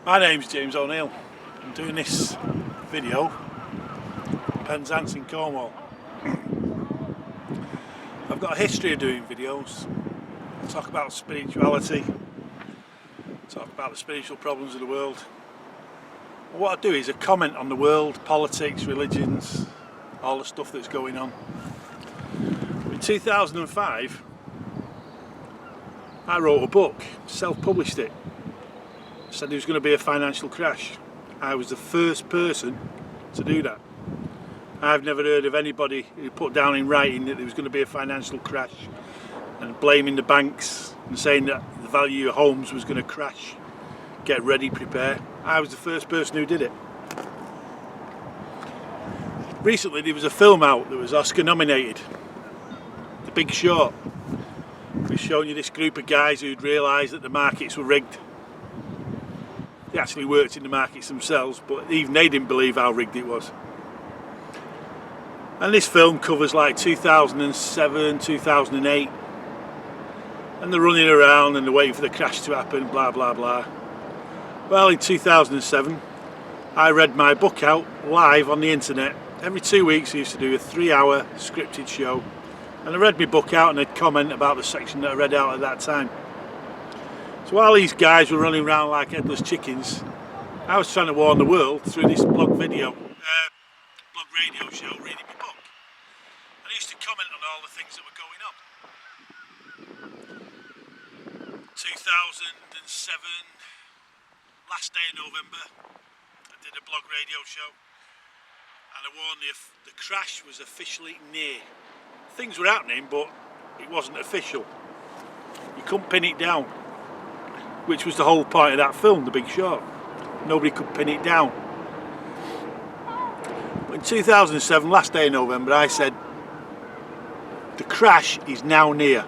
My name's James O'Neill. I'm doing this video in Penzance in Cornwall. I've got a history of doing videos. I talk about spirituality, talk about the spiritual problems of the world. And what I do is I comment on the world, politics, religions, all the stuff that's going on. In 2005 I wrote a book, self-published it. Said there was going to be a financial crash. I was the first person to do that. I've never heard of anybody who put down in writing that there was going to be a financial crash and blaming the banks and saying that the value of your homes was going to crash. Get ready, prepare. I was the first person who did it. Recently there was a film out that was Oscar nominated, The Big Short. It was showing you this group of guys who'd realised that the markets were rigged. They actually worked in the markets themselves, but even they didn't believe how rigged it was. And this film covers like 2007, 2008, and they're running around and they're waiting for the crash to happen, blah blah blah. Well, in 2007 I read my book out live on the internet. Every 2 weeks I used to do a 3-hour scripted show, and I read my book out and I'd comment about the section that I read out at that time. So while these guys were running around like headless chickens, I was trying to warn the world through this blog radio show, reading my book. And I used to comment on all the things that were going on. 2007, last day of November, I did a blog radio show, and I warned the crash was officially near. Things were happening, but it wasn't official. You couldn't pin it down, which was the whole point of that film, The Big Short. Nobody could pin it down. But in 2007, last day of November, I said, the crash is now near.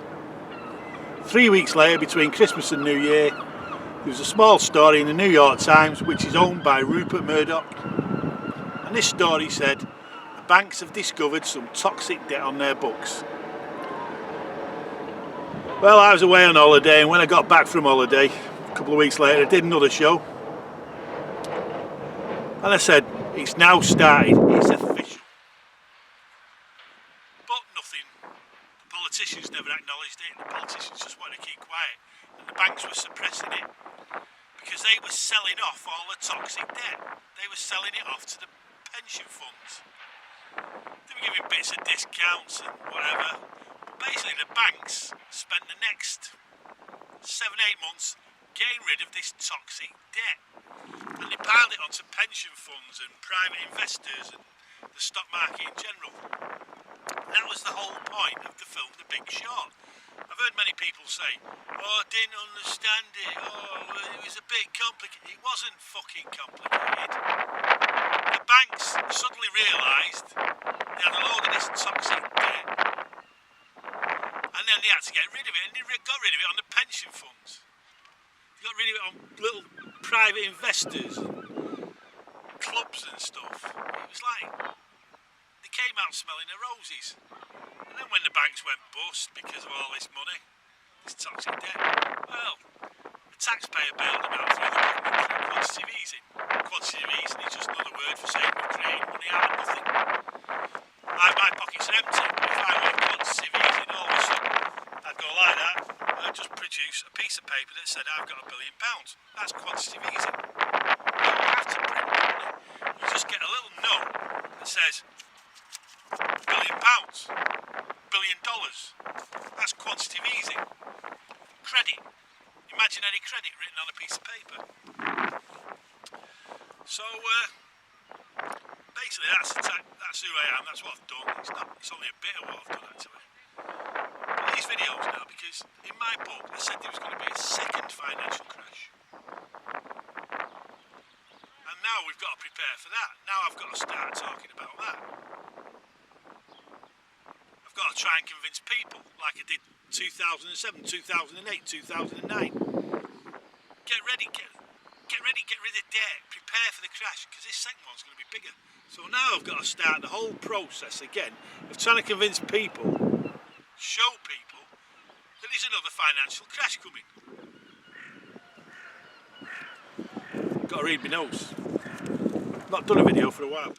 3 weeks later, between Christmas and New Year, there was a small story in the New York Times, which is owned by Rupert Murdoch. And this story said, the banks have discovered some toxic debt on their books. Well, I was away on holiday, and when I got back from holiday, a couple of weeks later, I did another show. And I said, it's now started, it's official. But nothing. The politicians never acknowledged it, the politicians just wanted to keep quiet. And the banks were suppressing it because they were selling off all the toxic debt. They were selling it off to the pension funds. They were giving bits of discounts and whatever. Basically, the banks spent the next 7-8 months getting rid of this toxic debt, and they piled it onto pension funds and private investors and the stock market in general. That was the whole point of the film The Big Short. I've heard many people say, oh, I didn't understand it, oh, it was a bit complicated. It wasn't fucking complicated. The banks suddenly realised they had a load of this toxic debt, and then they had to get rid of it, and they got rid of it on the pension funds. They got rid of it on little private investors, clubs and stuff. It was like they came out smelling their roses. And then when the banks went bust because of all this money, this toxic debt, well, the taxpayer bailed them out through the government through quantitative easing. Quantitative easing is just another word for saying we're creating money out of nothing. My pockets are empty, but if I want quantitative easing, all of a sudden I'd go like that, and I'd just produce a piece of paper that said I've got £1 billion. That's quantitative easing. You don't have to print money. You just get a little note that says £1 billion, $1 billion. That's quantitative easing. Credit. Imaginary credit written on a piece of paper. So basically that's who I am, that's what I've done. It's only a bit of what I've done actually. But these videos now, because in my book I said there was going to be a second financial crash. And now we've got to prepare for that. Now I've got to start talking about that. I've got to try and convince people like I did 2007, 2008, 2009. Get ready, get rid of debt, prepare for the crash, because this second one's going to be bigger. So now I've got to start the whole process again of trying to convince people, show people that there's another financial crash coming. Got to read my notes. Not done a video for a while.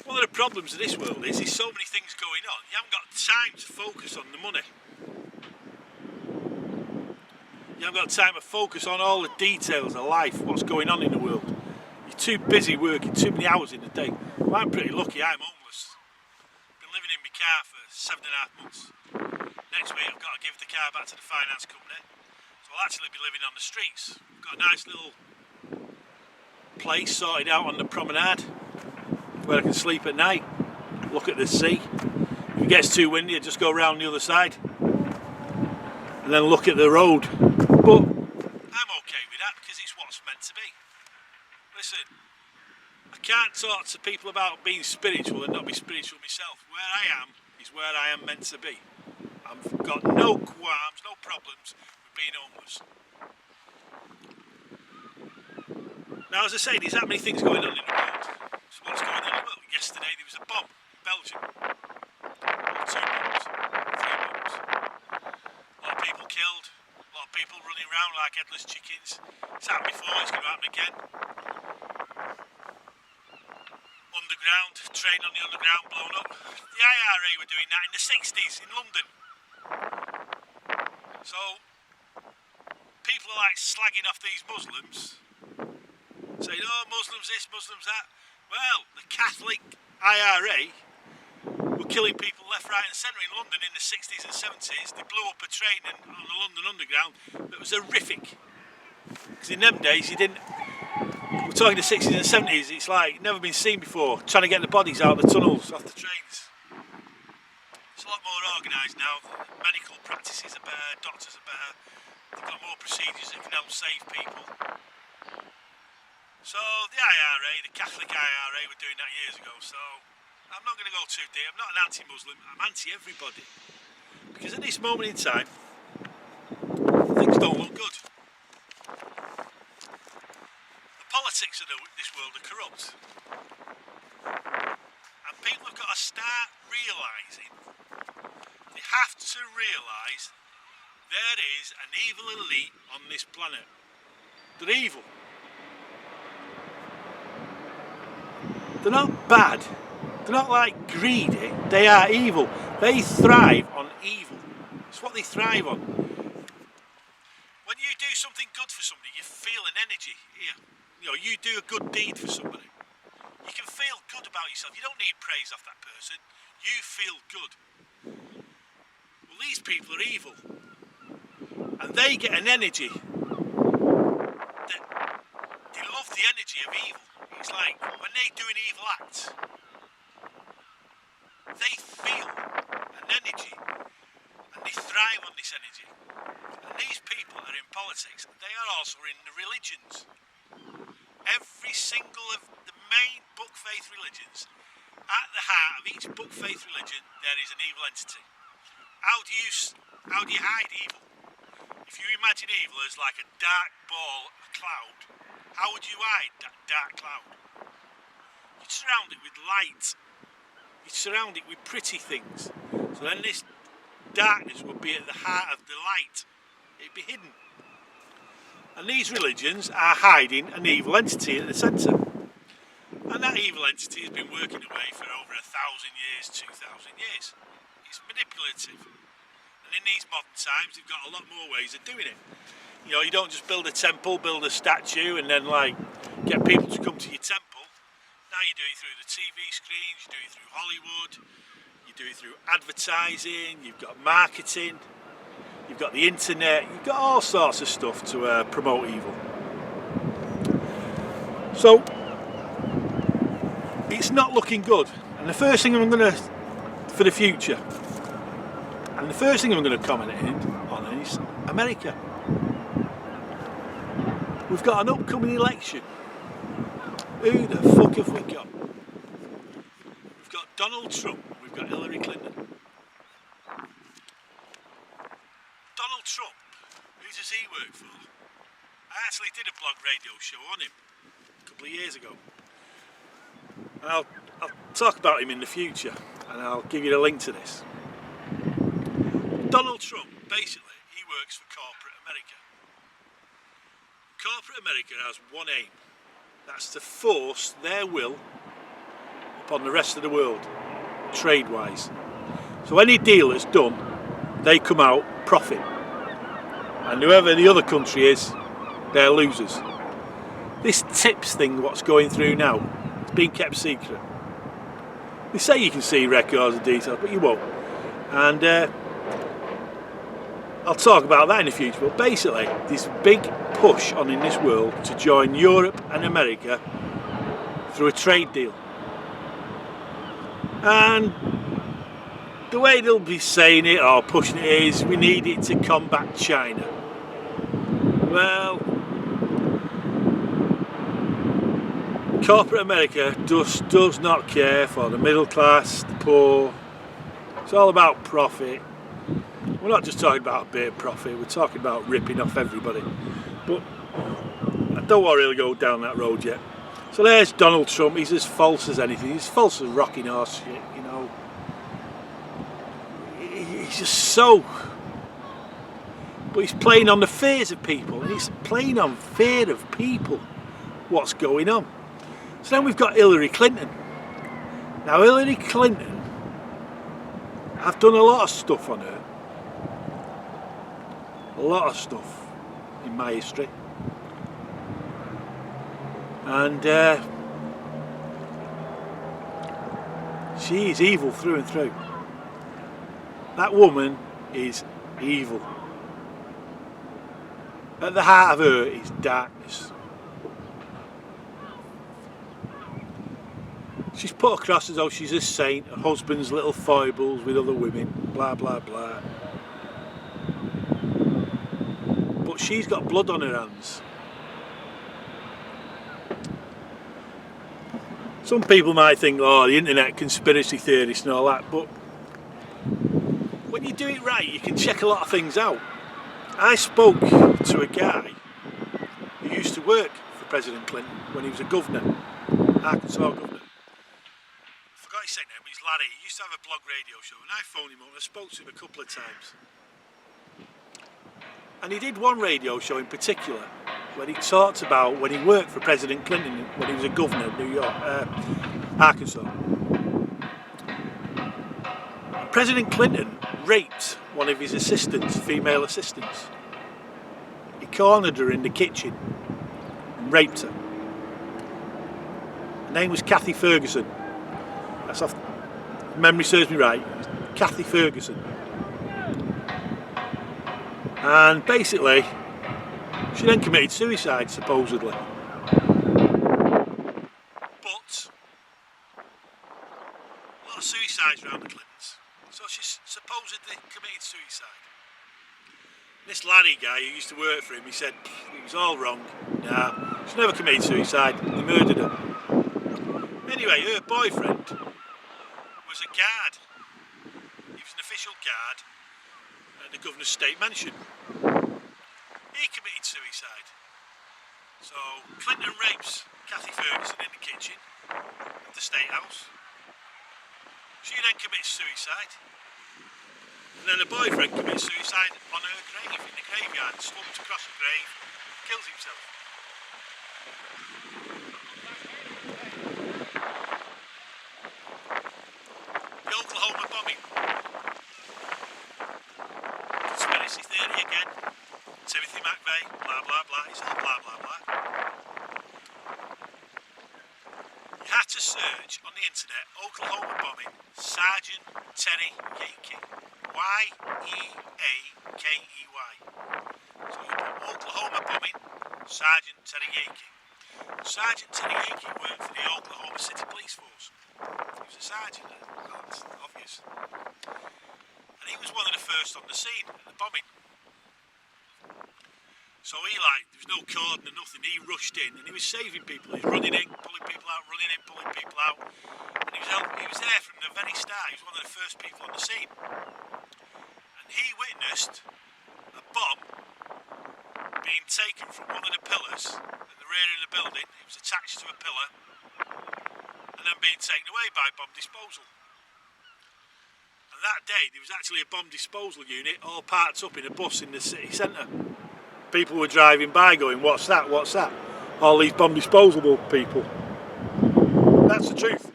One of the problems of this world is there's so many things going on, you haven't got time to focus on the money. You haven't got time to focus on all the details of life, what's going on in the world. You're too busy working too many hours in the day. Well, I'm pretty lucky, I'm homeless. Been living in my car for 7.5 months. Next week I've got to give the car back to the finance company. So I'll actually be living on the streets. I've got a nice little place sorted out on the promenade where I can sleep at night, look at the sea. If it gets too windy I just go around the other side and then look at the road. But I'm okay with that because it's what's meant to be. Listen, I can't talk to people about being spiritual and not be spiritual myself. Where I am is where I am meant to be. I've got no qualms, no problems with being homeless. Now, as I say, there's that many things going on in the world. So what's going on in the world? Yesterday there was a bomb in Belgium. Or 2 bombs, 3 bombs. A lot of people killed, a lot of people running around like headless chickens. It's happened before, it's going to happen again. Underground, train on the underground blown up. The IRA were doing that in the 60s in London. So people are like slagging off these Muslims, saying, oh, Muslims this, Muslims that. Well, the Catholic IRA were killing people left, right and centre in London in the 60s and 70s. They blew up a train on the London Underground that was horrific. Because in them days you didn't, we're talking the 60s and 70s, it's like never been seen before, trying to get the bodies out of the tunnels, off the trains. It's a lot more organised now. Medical practices are better, doctors are better, they've got more procedures that can help save people. So the IRA, the Catholic IRA, were doing that years ago, so I'm not going to go too deep. I'm not an anti-Muslim, I'm anti-everybody. Because at this moment in time, things don't look good. The politics of this world are corrupt. And people have got to start realising, they have to realise there is an evil elite on this planet. They're evil. They're not bad. They're not like greedy. They are evil. They thrive on evil. It's what they thrive on. When you do something good for somebody, you feel an energy here. You know, you do a good deed for somebody. You can feel good about yourself. You don't need praise off that person. You feel good. Well, these people are evil. And they get an energy. They love the energy of evil. It's like when they do an evil act, they feel an energy and they thrive on this energy. And these people are in politics, they are also in the religions. Every single of the main book faith religions, at the heart of each book faith religion, there is an evil entity. How do you hide evil? If you imagine evil as like a dark ball, a cloud, how would you hide that dark cloud? You'd surround it with light. You'd surround it with pretty things. So then this darkness would be at the heart of the light. It'd be hidden. And these religions are hiding an evil entity at the centre. And that evil entity has been working away for over 1,000 years, 2,000 years. It's manipulative. And in these modern times, they've got a lot more ways of doing it. You know, you don't just build a temple, build a statue, and then like get people to come to your temple. Now you do it through the TV screens, you do it through Hollywood, you do it through advertising, you've got marketing, you've got the internet, you've got all sorts of stuff to promote evil. So it's not looking good. And the first thing I'm going to, for the future, and the first thing I'm going to comment on is America. We've got an upcoming election. Who the fuck have we got? We've got Donald Trump, we've got Hilary Clinton. Donald Trump, who does he work for? I actually did a blog radio show on him a couple of years ago. And I'll talk about him in the future, and I'll give you the link to this. Donald Trump, basically, he works for corporate America. Corporate America has one aim. That's to force their will upon the rest of the world, trade-wise. So any deal that's done, they come out profit. And whoever the other country is, they're losers. This TIPS thing, what's going through now, it's been kept secret. They say you can see records and details, but you won't. And I'll talk about that in the future. But basically, this big push on in this world to join Europe and America through a trade deal. And the way they'll be saying it or pushing it is, we need it to combat China. Well, corporate America just does not care for the middle class, the poor. It's all about profit. We're not just talking about a bit of profit, we're talking about ripping off everybody. But I don't want to really go down that road yet. So there's Donald Trump. He's as false as anything. He's false as rocking horse shit, you know. He's just so... But he's playing on the fears of people. And he's playing on fear of people. What's going on? So then we've got Hilary Clinton. Now Hilary Clinton, I've done a lot of stuff on her. A lot of stuff in my history. And she is evil through and through. That woman is evil. At the heart of her is darkness. She's put across as though she's a saint, her husband's little foibles with other women, blah blah blah. But she's got blood on her hands. Some people might think, oh, the internet conspiracy theorists and all that, but when you do it right, you can check a lot of things out. I spoke to a guy who used to work for President Clinton when he was a governor, Arkansas governor. I forgot his second name, but he's Larry. He used to have a blog radio show, and I phoned him up and I spoke to him a couple of times. And he did one radio show in particular where he talked about when he worked for President Clinton when he was a governor of New York, Arkansas. President Clinton raped one of his assistants, female assistants. He cornered her in the kitchen and raped her. Her name was Kathy Ferguson. That's off, if memory serves me right, Kathy Ferguson. And basically, she then committed suicide, supposedly. But a lot of suicides around the Clintons. So she supposedly committed suicide. This Larry guy who used to work for him, he said it was all wrong. Nah, she never committed suicide. They murdered her. Anyway, her boyfriend was a guard. He was an official guard at the governor's state mansion. He committed suicide. So Clinton rapes Kathy Ferguson in the kitchen of the State House. She then commits suicide. And then her boyfriend commits suicide on her grave, in the graveyard, slumped across the grave, kills himself. The Oklahoma bombing. Conspiracy theory again. Timothy McVeigh, blah blah blah, it's all blah blah blah. You had to search on the internet Oklahoma bombing, Sergeant Terry Yakey. Y-E-A-K-E-Y. So you put Oklahoma bombing, Sergeant Terry Yakey. Sergeant Terry Yakey worked for the Oklahoma City Police Force. He was a sergeant, that's obvious. And he was one of the first on the scene at the bombing. So he there was no cordon or nothing, he rushed in and he was saving people. He was running in, pulling people out, running in, pulling people out. And he was there from the very start. He was one of the first people on the scene. And he witnessed a bomb being taken from one of the pillars at the rear of the building. It was attached to a pillar and then being taken away by bomb disposal. And that day there was actually a bomb disposal unit all parked up in a bus in the city centre. people were driving by going, what's that, what's that? All these bomb disposable people. That's the truth.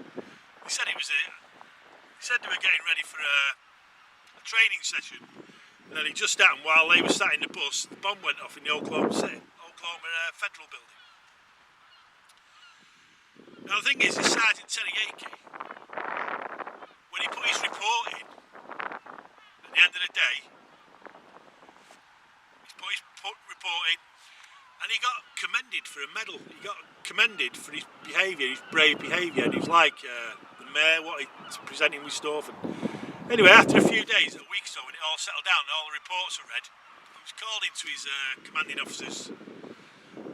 He said he said they were getting ready for a training session, and then it just happened while they were sat in the bus, the bomb went off in the Oklahoma Federal Building. Now the thing is, Sergeant Terry Yakey, when he put his report in, at the end of the day, he's put his report in, and he got commended for a medal. He got commended for his behaviour, his brave behaviour, and he was like the mayor, what he's presenting with stuff. And anyway, after a few days, a week or so, when it all settled down and all the reports were read, he was called into his commanding officer's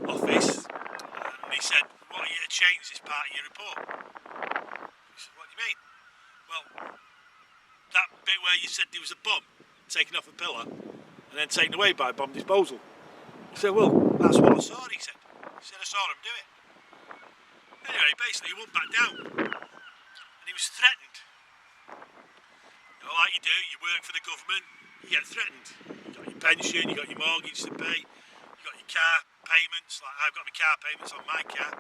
office, and he said, what are you to change this part of your report? He said, what do you mean? Well, that bit where you said there was a bomb taken off a pillar and then taken away by bomb disposal. He said, well, that's what I saw, he said. He said, I saw him do it. Anyway, basically he went back down and he was threatened. You know, like you do, you work for the government, you get threatened. You got your pension, you got your mortgage to pay, you got your car payments, like I've got my car payments on my car.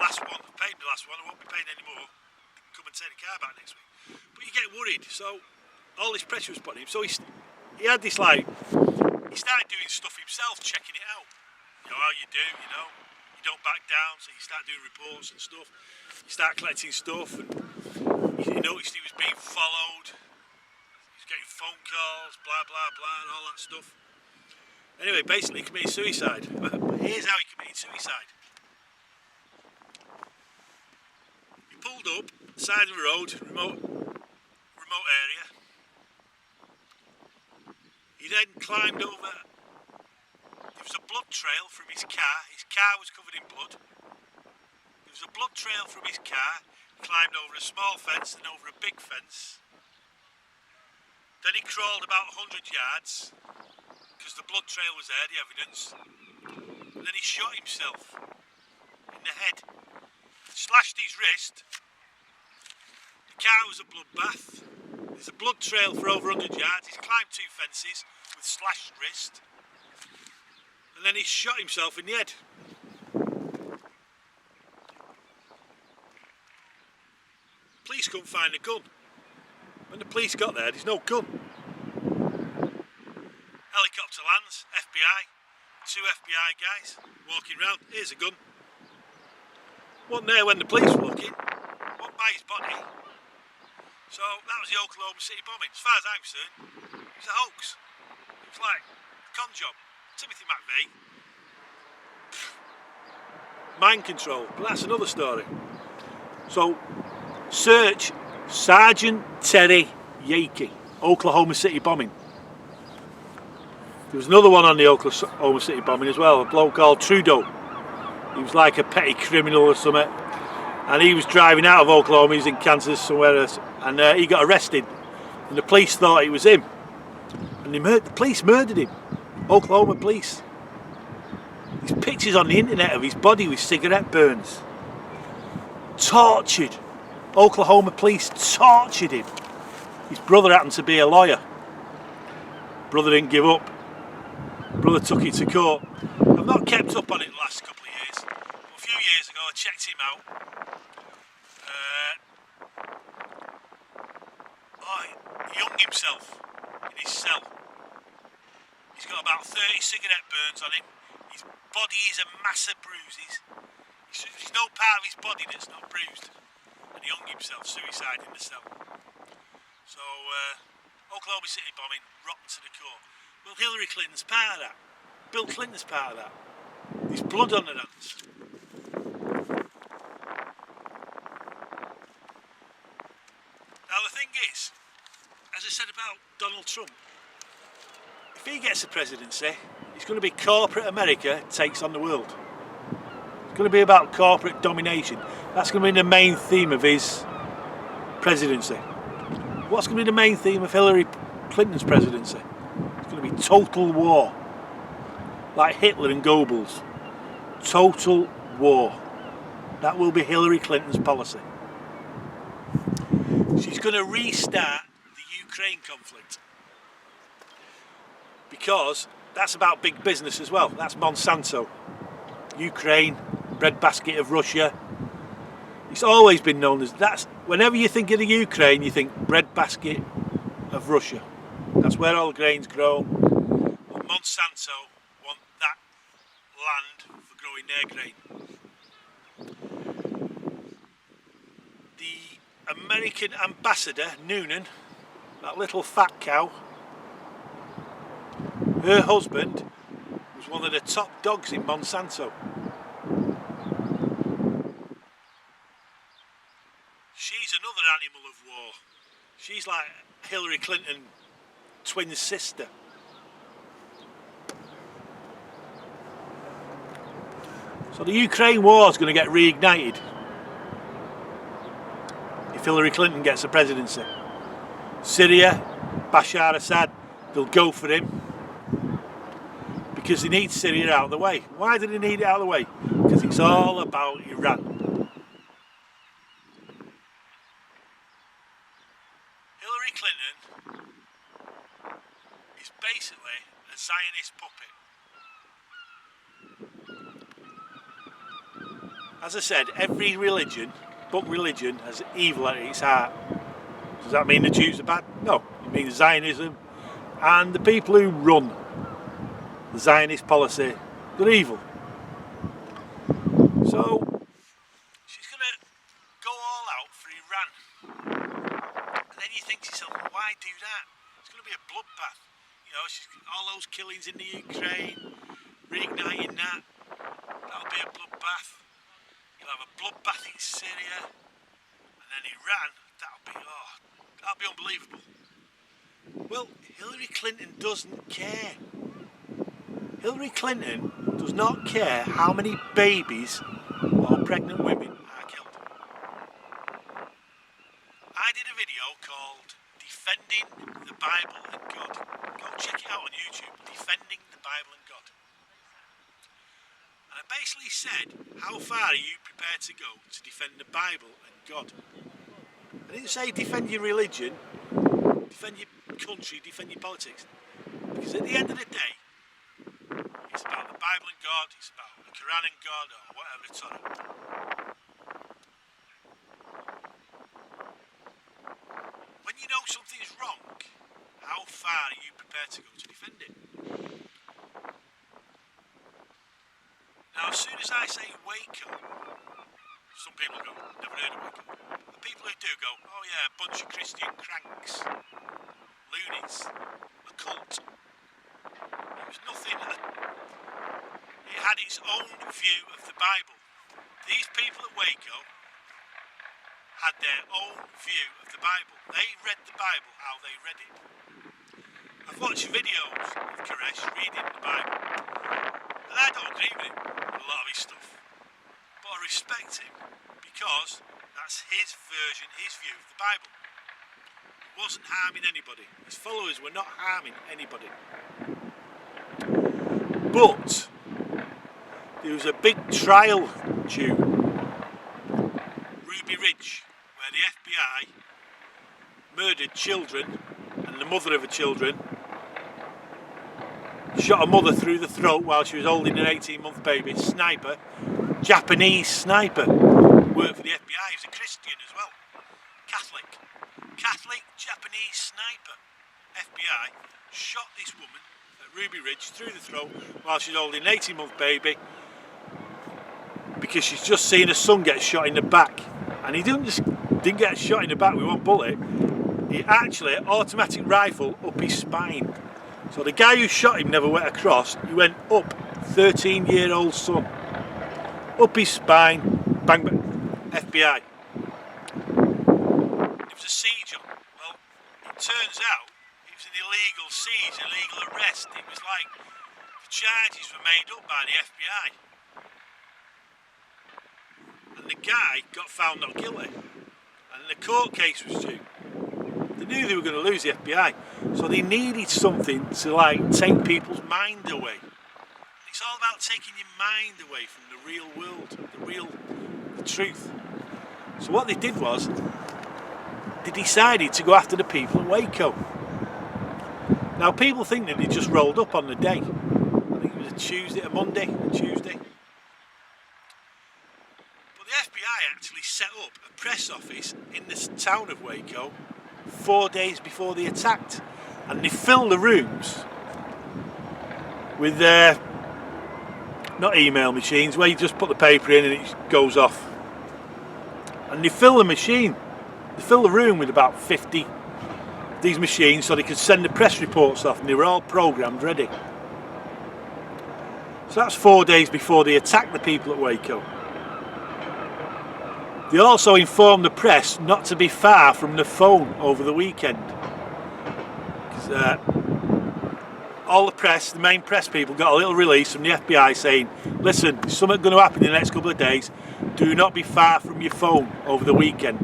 Last one, I've paid my last one, I won't be paying any more. Come and take the car back next week. But you get worried, so all this pressure was put on him. So he had this like, he started doing stuff himself, checking it out. You know how you do, you know. You don't back down, so you start doing reports and stuff. You start collecting stuff, and he noticed he was being followed. He was getting phone calls, blah, blah, blah, and all that stuff. Anyway, basically he committed suicide. But here's how he committed suicide. He pulled up, side of the road, remote area. He then climbed over. There was a blood trail from his car. His car was covered in blood. There was a blood trail from his car. He climbed over a small fence and over a big fence. Then he crawled about 100 yards because the blood trail was there, the evidence. And then he shot himself in the head. Slashed his wrist. The car was a bloodbath. There's a blood trail for over 100 yards. He's climbed 2 fences with slashed wrist. And then he shot himself in the head. Police couldn't find a gun. When the police got there, there's no gun. Helicopter lands, FBI. 2 FBI guys walking around. Here's a gun. Wasn't there when the police were looking. Wasn't by his body. So that was the Oklahoma City bombing. As far as I'm concerned, it was a hoax. It was like a con job. Timothy McVeigh. Mind control. But that's another story. So search Sergeant Terry Yakey. Oklahoma City bombing. There was another one on the Oklahoma City bombing as well. A bloke called Trudeau. He was like a petty criminal or something. And he was driving out of Oklahoma, he was in Kansas somewhere else, and he got arrested. And the police thought it was him. And the police murdered him. Oklahoma police. There's pictures on the internet of his body with cigarette burns. Tortured. Oklahoma police tortured him. His brother happened to be a lawyer. Brother didn't give up. Brother took it to court. I've not kept up on it the last couple of years. But a few years ago I checked him out. He hung himself in his cell. He's got about 30 cigarette burns on him. His body is a mass of bruises. There's no part of his body that's not bruised. And he hung himself, suicide in the cell. So, Oklahoma City bombing, rotten to the core. Well, Hilary Clinton's part of that. Bill Clinton's part of that. There's blood on their hands. Now the thing is, as I said about Donald Trump, if he gets the presidency, it's going to be corporate America takes on the world. It's going to be about corporate domination. That's going to be the main theme of his presidency. What's going to be the main theme of Hillary Clinton's presidency? It's going to be total war. Like Hitler and Goebbels. Total war. That will be Hillary Clinton's policy. She's going to restart the Ukraine conflict. Because that's about big business as well. That's Monsanto. Ukraine, breadbasket of Russia. It's always been known as that's. Whenever you think of the Ukraine, you think breadbasket of Russia. That's where all the grain's grown. And Monsanto want that land for growing their grain. The American ambassador, Noonan, that little fat cow, her husband was one of the top dogs in Monsanto. She's another animal of war. She's like Hilary Clinton, twin sister. So the Ukraine war is going to get reignited if Hilary Clinton gets the presidency. Syria, Bashar Assad, they'll go for him because they need Syria out of the way. Why do they need it out of the way? Because it's all about Iran. Hilary Clinton is basically a Zionist puppet. As I said, every religion, but religion, has evil at its heart. Does that mean the Jews are bad? No, it means Zionism and the people who run the Zionist policy, they're evil. So she's going to go all out for Iran. And then you think to yourself, why do that? It's going to be a bloodbath. You know, she's all those killings in the Ukraine, reigniting that. That'll be a bloodbath. You'll have a bloodbath in Syria, and then Iran. That'll be unbelievable. Well, Hilary Clinton doesn't care. Hilary Clinton does not care how many babies or pregnant women are killed. I did a video called Defending the Bible and God. Go check it out on YouTube, Defending the Bible and God. And I basically said, how far are you prepared to go to defend the Bible and God? I didn't say defend your religion, defend your country, defend your politics. Because at the end of the day, it's about the Bible and God, it's about the Quran and God, or whatever it's on. When you know something's wrong, how far are you prepared to go to defend it? Now, as soon as I say Waco, some people go, never heard of Waco. The people who do go, oh yeah, a bunch of Christian cranks, loonies, a cult. It was nothing. It had its own view of the Bible. These people at Waco had their own view of the Bible. They read the Bible how they read it. I've watched videos of Koresh reading the Bible, and I don't agree with him on a lot of his stuff. But I respect him because that's his version, his view of the Bible. He wasn't harming anybody. His followers were not harming anybody. But there was a big trial due, Ruby Ridge, where the FBI murdered children, and the mother of the children shot a mother through the throat while she was holding an 18-month baby. Sniper, Japanese sniper, worked for the FBI. He was a Christian as well, Catholic Japanese sniper. FBI shot this woman at Ruby Ridge through the throat while she's holding an 18-month baby because she's just seen her son get shot in the back. And he didn't get shot in the back with one bullet. He actually automatic rifle up his spine. So the guy who shot him never went across. He went up 13-year-old son, up his spine, bang bang. FBI. It was a siege on. Well, it turns out it was an illegal siege, illegal arrest. It was like the charges were made up by the FBI. And the guy got found not guilty. And the court case was due. They knew they were going to lose the FBI. So they needed something to like take people's mind away. And it's all about taking your mind away from the real world, the truth. So what they did was, they decided to go after the people at Waco. Now people think that they just rolled up on the day. a Monday and Tuesday. But the FBI actually set up a press office in the town of Waco 4 days before they attacked, and they filled the rooms with not email machines where you just put the paper in and it goes off, and they fill the room with about 50 of these machines so they could send the press reports off, and they were all programmed ready. So that's 4 days before they attacked the people at Waco. They also informed the press not to be far from the phone over the weekend. Because all the press, the main press people, got a little release from the FBI saying, listen, there's something going to happen in the next couple of days. Do not be far from your phone over the weekend.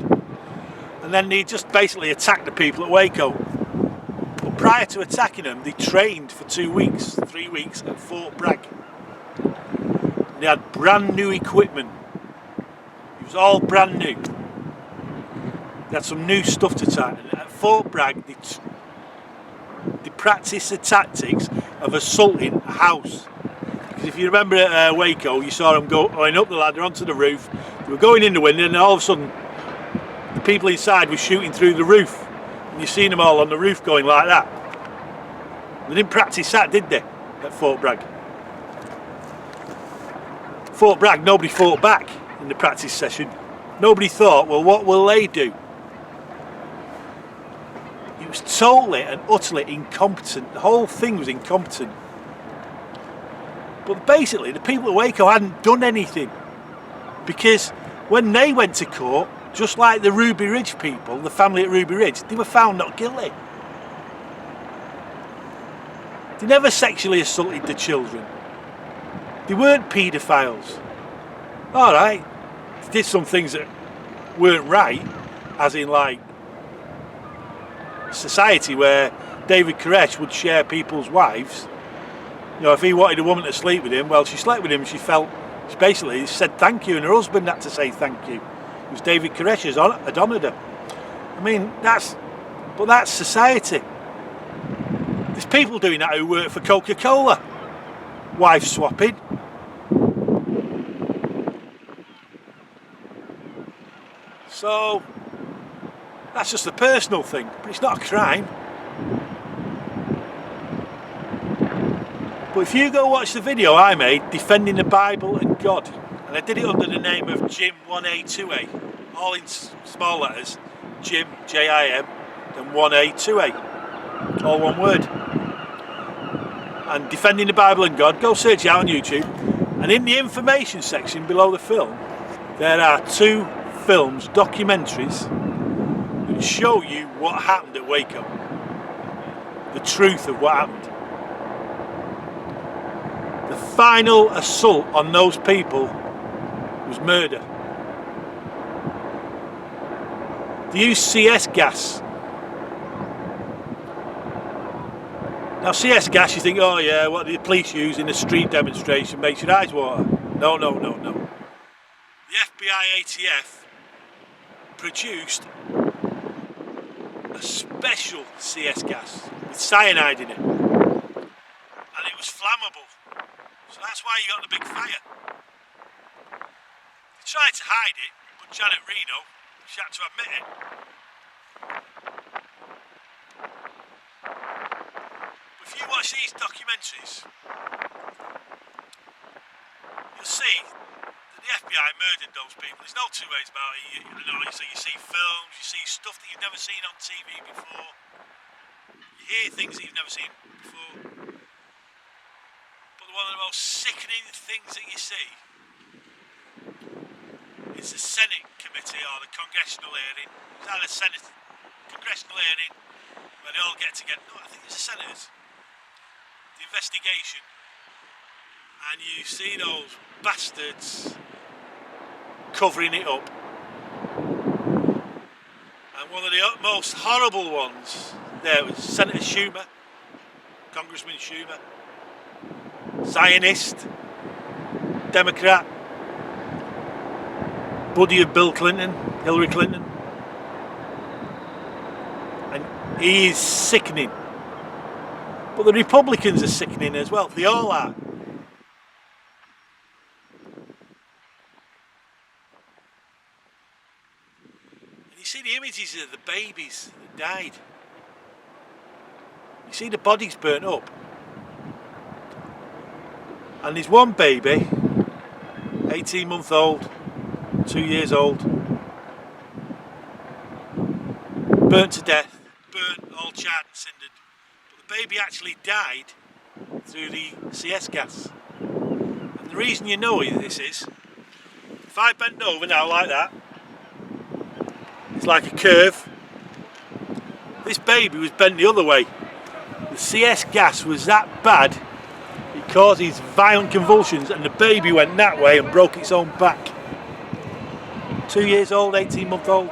And then they just basically attacked the people at Waco. But prior to attacking them, they trained for 3 weeks at Fort Bragg. They had brand new equipment. It was all brand new. They had some new stuff to try. And at Fort Bragg, they practiced the tactics of assaulting a house. Because if you remember at Waco, you saw them going up the ladder onto the roof. They were going in the window, and all of a sudden, the people inside were shooting through the roof. And you've seen them all on the roof going like that. They didn't practice that, did they, at Fort Bragg? Fort Bragg, nobody fought back in the practice session. Nobody thought, well, what will they do? It was totally and utterly incompetent. The whole thing was incompetent. But basically, the people at Waco hadn't done anything. Because when they went to court, just like the Ruby Ridge people, the family at Ruby Ridge, they were found not guilty. They never sexually assaulted the children. They weren't paedophiles. Alright, they did some things that weren't right, as in like society where David Koresh would share people's wives. You know, if he wanted a woman to sleep with him, well, she slept with him, she basically said thank you, and her husband had to say thank you. It was David Koresh had honoured her. I mean, that's society. There's people doing that who work for Coca-Cola. Wife swapping. So, that's just a personal thing, but it's not a crime. But if you go watch the video I made defending the Bible and God, and I did it under the name of Jim 1A 2A, all in small letters, Jim, J-I-M, then 1A 2A, all one word. And defending the Bible and God, go search it out on YouTube, and in the information section below the film, there are 2 films, documentaries, that show you what happened at Waco. The truth of what happened. The final assault on those people was murder. They used CS gas. Now CS gas, you think, oh yeah, what the police use in a street demonstration makes your eyes water. No. The FBI ATF produced a special CS gas with cyanide in it, and it was flammable. So that's why you got the big fire. They tried to hide it, but Janet Reno, she had to admit it. But if you watch these documentaries, you'll see that the FBI murdered those people. There's no two ways about it. You see films, you see stuff that you've never seen on TV before. You hear things that you've never seen before. One of the most sickening things that you see is the Senate committee or the congressional hearing. It's either Senate congressional hearing where they all get together. No, I think it's the senators. The investigation, and you see those bastards covering it up. And one of the most horrible ones there was Senator Schumer, Congressman Schumer. Zionist, Democrat, buddy of Bill Clinton, Hilary Clinton, and he is sickening. But the Republicans are sickening as well. They all are. see the images of the babies that died. You see the bodies burnt up. And there's one baby, 18-month old, 2 years old, burnt to death, burnt all charred and cindered. But the baby actually died through the CS gas. And the reason you know this is, if I bent over now like that, it's like a curve. This baby was bent the other way. The CS gas was that bad, it caused these violent convulsions, and the baby went that way and broke its own back. 2 years old, 18-month old.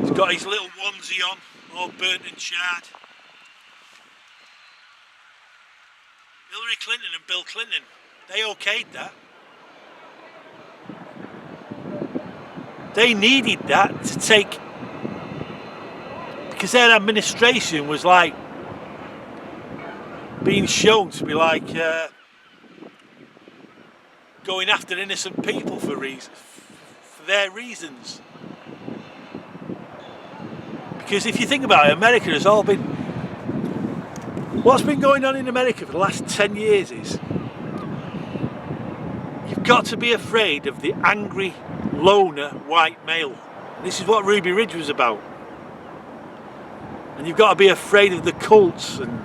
He's got his little onesie on, all burnt and charred. Hilary Clinton and Bill Clinton, they okayed that. They needed that to take, because their administration was like being shown to be like going after innocent people for their reasons. Because if you think about it, America has all been, what's been going on in America for the last 10 years is, you've got to be afraid of the angry loner white male. This is what Ruby Ridge was about. And you've got to be afraid of the cults, and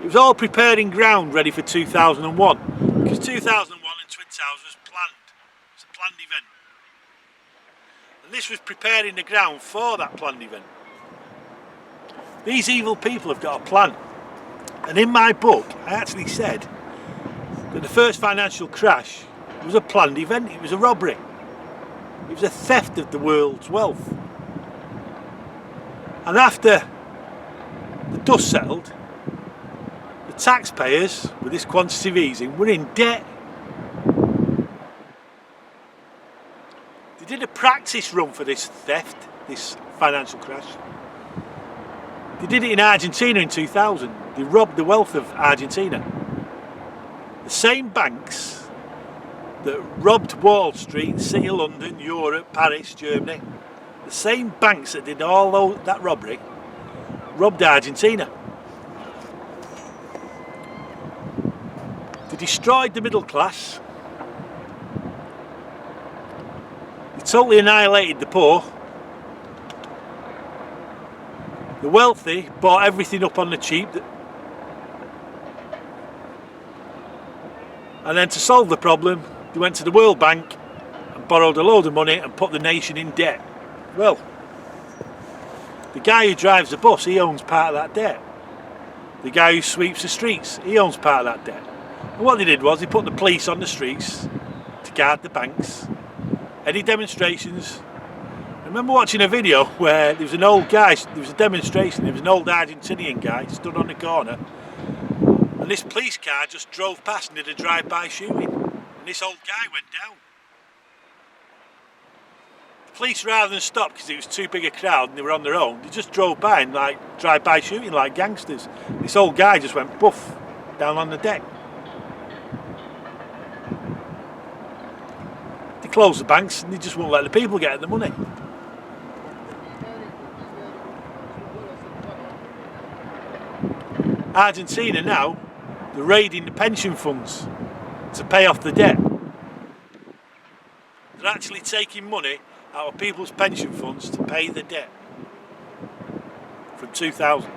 it was all preparing ground ready for 2001, because 2001 and Twin Towers was planned. It's a planned event, and this was preparing the ground for that planned event. These evil people have got a plan, and in my book I actually said that the first financial crash was a planned event. It was a robbery. It was a theft of the world's wealth. And after the dust settled, the taxpayers, with this quantitative easing, were in debt. They did a practice run for this theft, this financial crash. They did it in Argentina in 2000. They robbed the wealth of Argentina. The same banks that robbed Wall Street, City of London, Europe, Paris, Germany, the same banks that did all that robbery, robbed Argentina. They destroyed the middle class. They totally annihilated the poor. The wealthy bought everything up on the cheap. And then to solve the problem, they went to the World Bank and borrowed a load of money and put the nation in debt. Well, the guy who drives the bus, he owns part of that debt. The guy who sweeps the streets, he owns part of that debt. And what they did was they put the police on the streets to guard the banks. Any demonstrations? I remember watching a video where there was an old guy, there was a demonstration, there was an old Argentinian guy stood on the corner, and this police car just drove past and did a drive-by shooting, and this old guy went down. The police, rather than stop because it was too big a crowd and they were on their own, they just drove by and like drive-by shooting like gangsters. This old guy just went poof down on the deck. They closed the banks and they just won't let the people get the money. Argentina now, they're raiding the pension funds to pay off the debt. They're actually taking money out of people's pension funds to pay the debt from 2000.